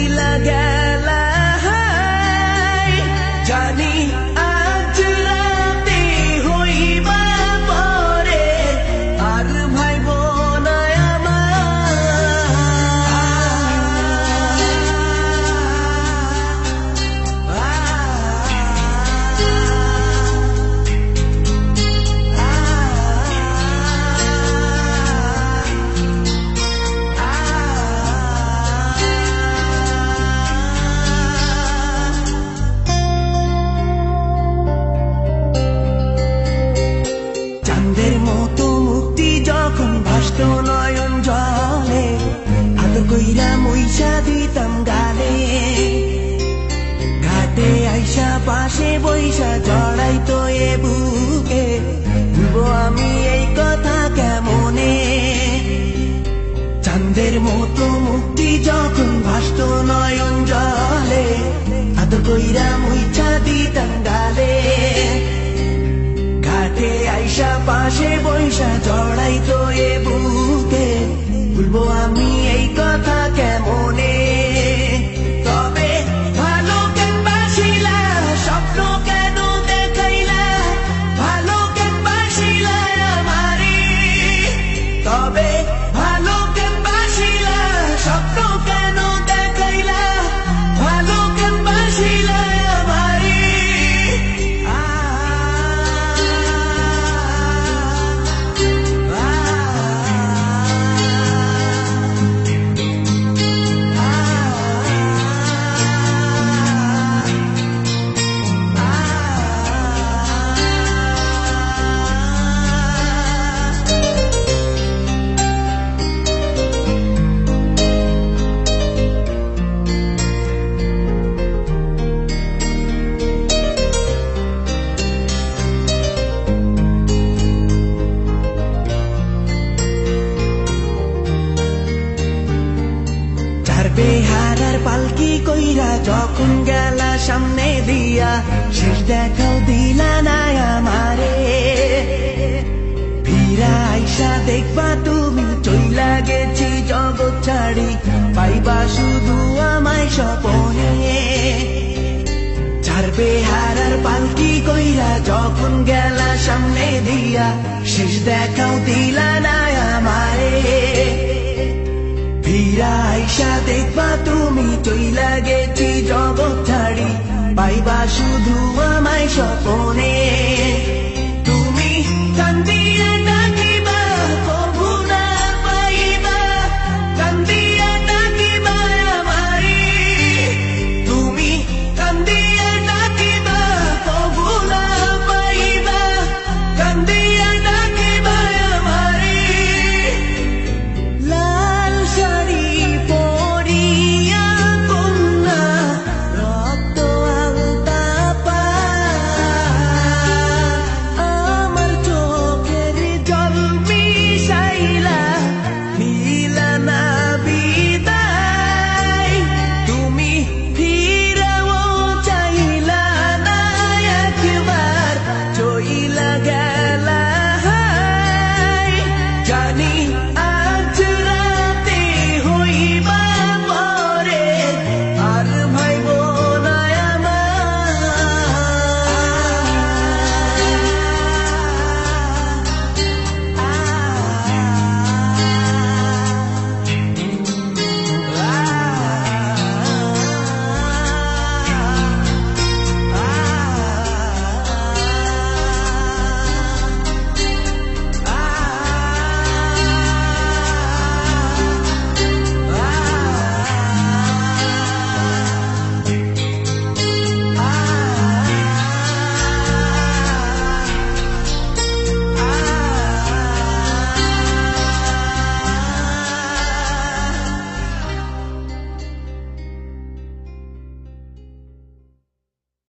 চইলা গেলা জানি আজ রাতে হইবা পরে আর ভাইব না নয়ন জলে আদর কইরা মুইসা দিতাম গালে ঘাটে আইসা পাশে বইসা জড়াইতো এ বুকে ভুলবো আমি এই কথা কেমনে চাঁদের মতো মুক্তি যখন ভাসত নয়ন জলে আদর কইরা মুইসা দিতাম গালে ঘাটে আইসা পাশে বইসা জড়াইতো এ বুকে ভুলবো আমি এই কথা কেমনে তবে ভালো কেন বাসিলা স্বপ্ন কেন দেখাইলা ভালো কেন বাসিলা আমারে তবে ভালো কেন বাসিলা স্বপ্ন কেন দেখাইলা ভালো কেন বাসিলা আমারে বেহারার পালকি কইরা যখন গেলা সামনে দিয়া শেষ দেখাও দিলা না আমারে ফিরা আইসা দেখবা তুমি চইলা গেছি জগৎ ছাড়ি পাইবা শুধু আমায় স্বপনে ছাড়বে হারার পালকি কইরা যখন গেলা সামনে দিয়া শেষ দেখাও দিলা না আমারে ফিরা আইসা দেখবা তুমি চইলা গেছি জগৎ ছাড়ি পাইবা শুধু আমায় স্বপনে